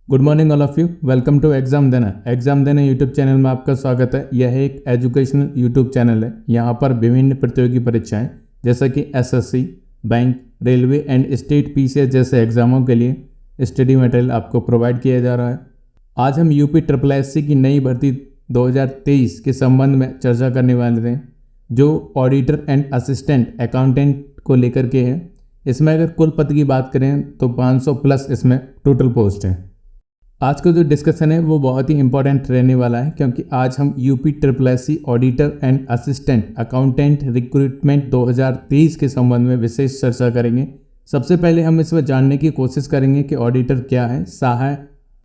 Good morning all of you. Welcome to exam देना YouTube channel में आपका स्वागत है। यह एक एजुकेशनल यूट्यूब चैनल है। यहाँ पर विभिन्न प्रतियोगी परीक्षाएं जैसा कि SSC, bank, railway and state PCS जैसे एग्जामों के लिए स्टडी मटेरियल आपको प्रोवाइड किया जा रहा है। आज हम यूपी ट्रिपल एससी की नई भर्ती 2023 के संबंध में चर्चा करने वाले थे, जो ऑडिटर एंड असिस्टेंट अकाउंटेंट को लेकर के है। इसमें अगर कुल पद की बात करें तो 500 प्लस इसमें टोटल पोस्ट है। आज का जो डिस्कशन है वो बहुत ही इंपॉर्टेंट रहने वाला है, क्योंकि आज हम UP triple SC auditor and assistant accountant recruitment 2023 के संबंध में विशेष चर्चा करेंगे। सबसे पहले हम इसमें जानने की कोशिश करेंगे कि ऑडिटर क्या है,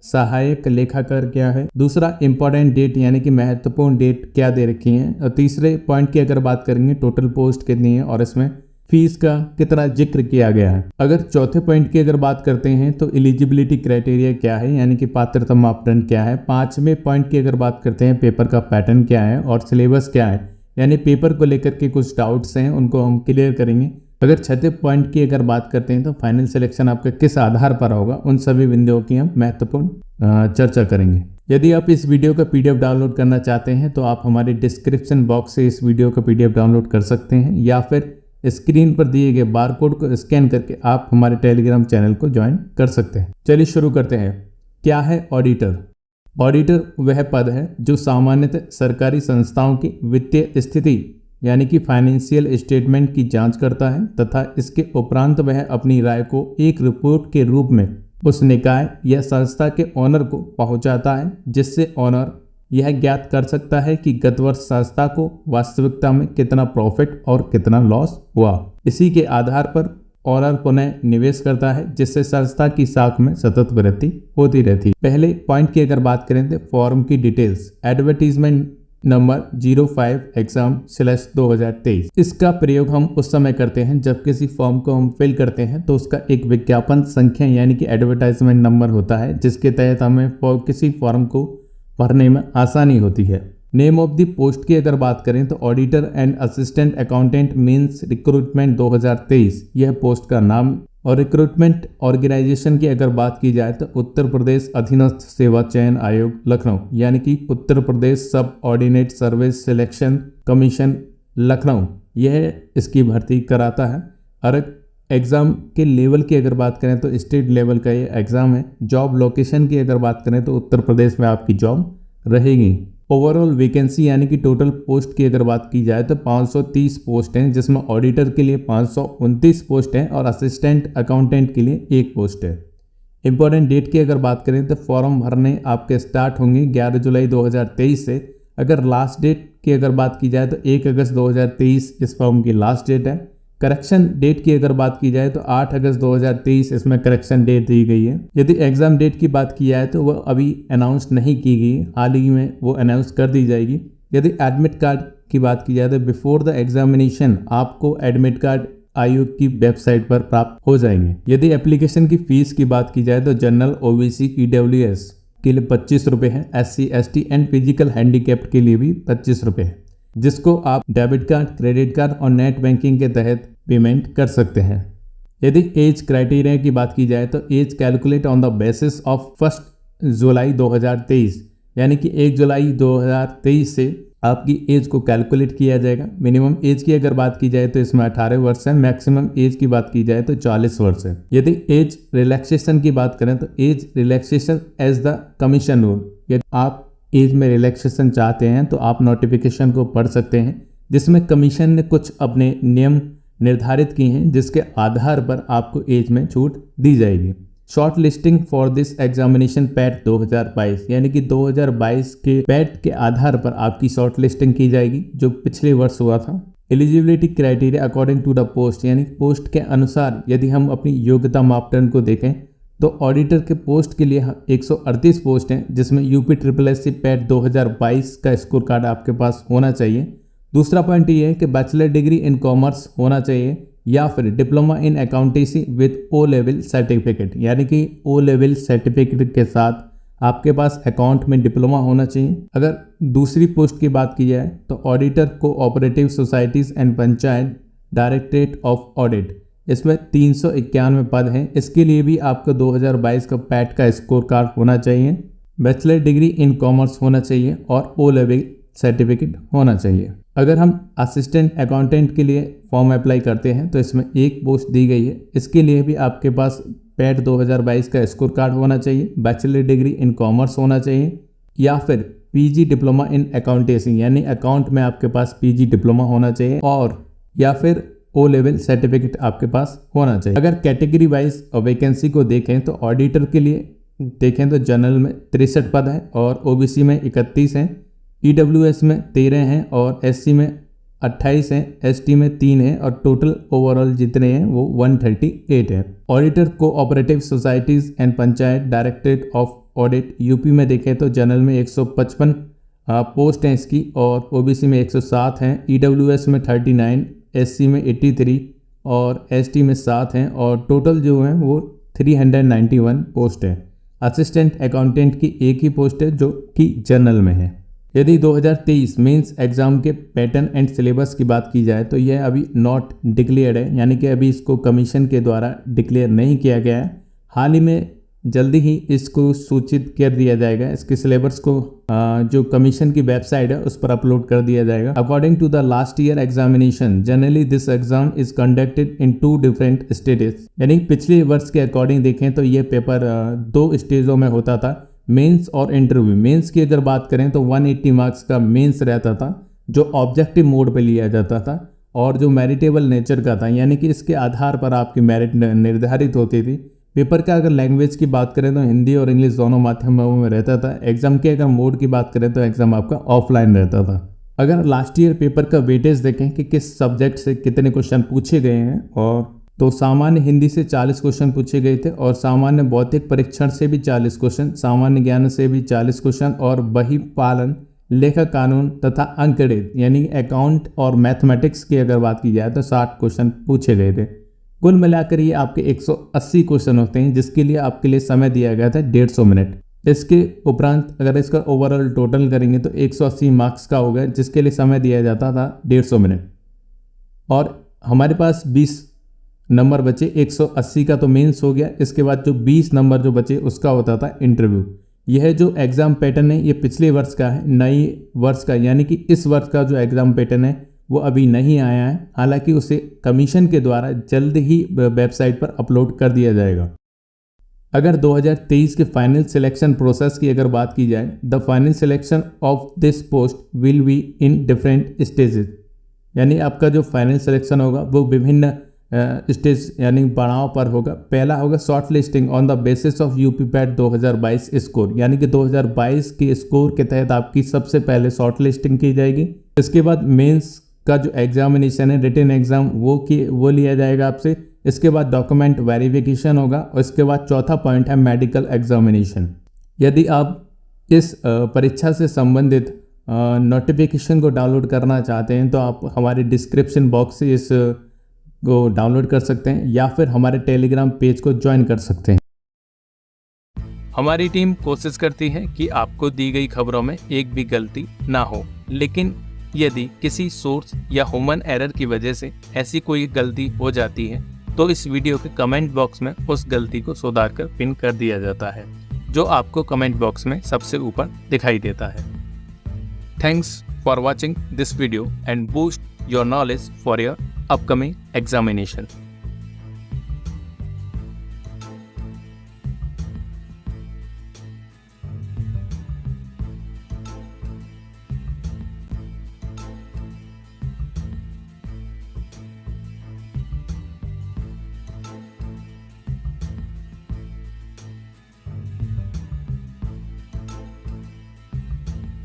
सहायक लेखाकार क्या है, दूसरा इंपॉर्टेंट डेट यानी कि महत्वपूर्ण डेट क्या दे रखी है, और तीसरे पॉइंट की अगर बात करेंगे टोटल पोस्ट कितनी है और इसमें फीस का कितना जिक्र किया गया है। अगर चौथे पॉइंट की अगर बात करते हैं तो एलिजिबिलिटी क्राइटेरिया क्या है यानी कि पात्रता मापदंड क्या है। पांचवें पॉइंट की अगर बात करते हैं पेपर का पैटर्न क्या है और सिलेबस क्या है, यानी पेपर को लेकर के कुछ डाउट्स हैं उनको हम क्लियर करेंगे। अगर छठे पॉइंट की अगर बात करते हैं तो फाइनल सिलेक्शन आपका किस आधार पर होगा, उन सभी बिंदुओं की हम महत्वपूर्ण चर्चा करेंगे। यदि आप इस वीडियो का पीडीएफ डाउनलोड करना चाहते हैं तो आप हमारे डिस्क्रिप्शन बॉक्स से इस वीडियो का पीडीएफ डाउनलोड कर सकते हैं, या फिर स्क्रीन पर दिए गए बारकोड को स्कैन करके आप हमारे टेलीग्राम चैनल को ज्वाइन कर सकते हैं। चलिए शुरू करते हैं। क्या है ऑडिटर? ऑडिटर वह पद है जो सामान्यतः सरकारी संस्थाओं की वित्तीय स्थिति यानी कि फाइनेंशियल स्टेटमेंट की जांच करता है, तथा इसके उपरांत वह अपनी राय को एक रिपोर्ट के रूप में उस निकाय या संस्था के ऑनर को पहुंचाता है, जिससे ऑनर यह ज्ञात कर सकता है कि गत वर्ष संस्था को वास्तविकता में कितना प्रॉफिट और कितना लॉस हुआ। इसी के आधार पर ऑनर पुनः निवेश करता है, जिससे संस्था की साख में सतत वृद्धि होती रहती है। पहले पॉइंट की अगर बात करें तो फॉर्म की डिटेल्स, एडवर्टीजमेंट नंबर 05 एग्जाम/2023। इसका प्रयोग हम उस समय करते हैं जब किसी फॉर्म को हम फिल करते हैं तो उसका एक विज्ञापन संख्या यानी कि एडवर्टाइजमेंट नंबर होता है, जिसके तहत हमें किसी फॉर्म को भरने में आसानी होती है। नेम ऑफ द पोस्ट की अगर बात करें तो auditor and assistant accountant means recruitment 2023 यह पोस्ट का नाम। और रिक्रूटमेंट ऑर्गेनाइजेशन की अगर बात की जाए तो उत्तर प्रदेश अधीनस्थ सेवा चयन आयोग लखनऊ यानी कि उत्तर प्रदेश सब ordinate service selection commission Lucknow यह इसकी भर्ती कराता है। और एग्ज़ाम के लेवल की अगर बात करें तो स्टेट लेवल का ये एग्ज़ाम है। जॉब लोकेशन की अगर बात करें तो उत्तर प्रदेश में आपकी जॉब रहेगी। ओवरऑल वैकेंसी यानी कि टोटल पोस्ट की अगर बात की जाए तो 530 पोस्ट हैं, जिसमें ऑडिटर के लिए 529 पोस्ट हैं और असिस्टेंट अकाउंटेंट के लिए 1 पोस्ट है। इंपॉर्टेंट डेट की अगर बात करें तो फॉर्म भरने आपके स्टार्ट होंगे 11 जुलाई 2023 से। अगर लास्ट डेट की अगर बात की जाए तो 1 अगस्त 2023 इस फॉर्म की लास्ट डेट है। करेक्शन डेट की अगर बात की जाए तो 8 अगस्त 2023 इसमें करेक्शन डेट दी गई है। यदि एग्जाम डेट की बात की जाए तो वह अभी अनाउंस नहीं की गई, हाल ही में वो अनाउंस कर दी जाएगी। यदि एडमिट कार्ड की बात की जाए तो बिफोर द एग्जामिनेशन आपको एडमिट कार्ड आयोग की वेबसाइट पर प्राप्त हो जाएंगे। यदि एप्लीकेशन की फीस की बात की जाए तो जनरल, ओबीसी, ईडब्ल्यूएस के लिए 25 रुपये है, SC, ST and physical handicapped के लिए भी 25 रुपये है, जिसको आप डेबिट कार्ड, क्रेडिट कार्ड और नेट बैंकिंग के तहत पेमेंट कर सकते हैं। यदि एज क्राइटेरिया की बात की जाए तो age calculate on the basis of 1 जुलाई 2023 यानी कि 1 जुलाई 2023 से आपकी एज को कैलकुलेट किया जाएगा। मिनिमम एज की अगर बात की जाए तो इसमें 18 वर्ष है, मैक्सिमम एज की बात की जाए तो 40 वर्ष है। यदि एज रिलैक्सेशन की बात करें तो age relaxation as the commission rule, यदि आप एज में रिलैक्सेशन चाहते हैं तो आप नोटिफिकेशन को पढ़ सकते हैं, जिसमें कमीशन ने कुछ अपने नियम निर्धारित किए हैं जिसके आधार पर आपको एज में छूट दी जाएगी। Short listing for this examination PAT 2022 यानी कि 2022 के पैट के आधार पर आपकी शॉर्ट लिस्टिंग की जाएगी जो पिछले वर्ष हुआ था। Eligibility criteria according to the post यानी पोस्ट के अनुसार यदि हम अपनी योग्यता मापदंड को देखें तो ऑडिटर के पोस्ट के लिए 138 पोस्ट हैं, जिसमें यूपी ट्रिपल एससी पैट 2022 का स्कोर कार्ड आपके पास होना चाहिए। दूसरा पॉइंट ये है कि बैचलर डिग्री इन कॉमर्स होना चाहिए या फिर diploma in accountancy with O level certificate यानी कि O लेवल सर्टिफिकेट के साथ आपके पास अकाउंट में डिप्लोमा होना चाहिए। अगर दूसरी पोस्ट की बात की जाए तो auditor cooperative societies and panchayat directorate of audit इसमें 391 पद हैं। इसके लिए भी आपको 2022 का पैट का स्कोर कार्ड होना चाहिए, बैचलर डिग्री इन कॉमर्स होना चाहिए और ओ लेवल सर्टिफिकेट होना चाहिए। अगर हम असिस्टेंट अकाउंटेंट के लिए फॉर्म अप्लाई करते हैं तो इसमें एक पोस्ट दी गई है। इसके लिए भी आपके पास पैट 2022 का स्कोर कार्ड होना चाहिए, बैचलर डिग्री इन कॉमर्स होना चाहिए या फिर पीजी डिप्लोमा इन अकाउंटेंसी यानी अकाउंट में आपके पास पीजी डिप्लोमा होना चाहिए और या फिर ओ लेवल सर्टिफिकेट आपके पास होना चाहिए। अगर कैटेगरी वाइज वैकेंसी को देखें तो ऑडिटर के लिए देखें तो जनरल में 63 पद हैं और ओबीसी में 31 हैं, ईडब्ल्यूएस में 13 हैं और एससी में 28 हैं, एसटी में 3 हैं और टोटल ओवरऑल जितने हैं वो 138 हैं। Auditor cooperative societies and panchayat directorate of audit UP में देखें तो जनरल में 155 पोस्ट हैं इसकी और ओबीसी में 107 हैं, ईडब्ल्यूएस में 39, एससी में 83 और एसटी में 7 हैं और टोटल जो हैं वो 391 पोस्ट है। असिस्टेंट अकाउंटेंट की एक ही पोस्ट है जो कि जनरल में है। यदि 2023 मेंस एग्जाम के पैटर्न एंड सिलेबस की बात की जाए तो यह अभी नॉट डिक्लेयर्ड है, यानी कि अभी इसको कमीशन के द्वारा डिक्लेयर नहीं किया गया है। हाल ही में जल्दी ही इसको सूचित कर दिया जाएगा। इसके सिलेबस को जो कमीशन की वेबसाइट है उस पर अपलोड कर दिया जाएगा। According to the last year examination generally this exam is conducted in 2 different stages, यानी पिछले वर्ष के अकॉर्डिंग देखें तो ये पेपर 2 स्टेजों में होता था, मेंस और इंटरव्यू। मेंस की अगर बात करें तो 180 मार्क्स का मेंस रहता था जो ऑब्जेक्टिव मोड पे लिया जाता था और जो मेरिटेबल नेचर का था, यानी कि इसके आधार पर आपकी मेरिट निर्धारित होती थी। पेपर का अगर लैंग्वेज की बात करें तो हिंदी और इंग्लिश दोनों माध्यमों में रहता था। एग्जाम के अगर मोड की बात करें तो एग्जाम आपका ऑफलाइन रहता था। अगर लास्ट ईयर पेपर का वेटेज देखें कि किस सब्जेक्ट से कितने क्वेश्चन पूछे गए हैं और तो सामान्य हिंदी से 40 क्वेश्चन पूछे गए थे और सामान्य भौतिक परीक्षण से भी 40 क्वेश्चन, सामान्य ज्ञान से भी 40 क्वेश्चन और बही पालन, लेखा कानून तथा अंकगणित यानी अकाउंट और मैथमेटिक्स की अगर बात की जाए तो 60 क्वेश्चन पूछे गए थे। कुल मिलाकर ये आपके 180 क्वेश्चन होते हैं जिसके लिए आपके लिए समय दिया गया था 150 मिनट। इसके उपरांत अगर इसका ओवरऑल टोटल करेंगे तो 180 मार्क्स का होगा जिसके लिए समय दिया जाता था 150 मिनट और हमारे पास 20 नंबर बचे। 180 का तो मेंस हो गया, इसके बाद जो 20 नंबर जो बचे उसका होता था इंटरव्यू। यह जो एग्ज़ाम पैटर्न है ये पिछले वर्ष का है, नई वर्ष का, यानी कि इस वर्ष का जो एग्ज़ाम पैटर्न है वो अभी नहीं आया है। हालांकि उसे कमीशन के द्वारा जल्द ही वेबसाइट पर अपलोड कर दिया जाएगा। अगर 2023 के फाइनल सिलेक्शन प्रोसेस की अगर बात की जाए, the final selection of this post will be in different stages, यानी आपका जो फाइनल सिलेक्शन होगा वो विभिन्न स्टेज यानी पड़ाव पर होगा। पहला होगा short listing on the basis of UP PAT 2022 score, यानी कि 2022 के स्कोर के तहत आपकी सबसे पहले शॉर्ट लिस्टिंग की जाएगी। इसके बाद मेंस का जो एग्जामिनेशन है, रिटन एग्जाम वो लिया जाएगा आपसे। इसके बाद डॉक्यूमेंट वेरिफिकेशन होगा और इसके बाद चौथा पॉइंट है मेडिकल एग्जामिनेशन। यदि आप इस परीक्षा से संबंधित नोटिफिकेशन को डाउनलोड करना चाहते हैं तो आप हमारे डिस्क्रिप्शन बॉक्स से इस को डाउनलोड कर सकते हैं या फिर हमारे टेलीग्राम पेज को ज्वाइन कर सकते हैं। हमारी टीम कोशिश करती है कि आपको दी गई खबरों में एक भी गलती ना हो, लेकिन यदि किसी सोर्स या ह्यूमन एरर की वजह से ऐसी कोई गलती हो जाती है तो इस वीडियो के कमेंट बॉक्स में उस गलती को सुधार कर पिन कर दिया जाता है जो आपको कमेंट बॉक्स में सबसे ऊपर दिखाई देता है। Thanks for watching this video and boost your knowledge for your upcoming examination.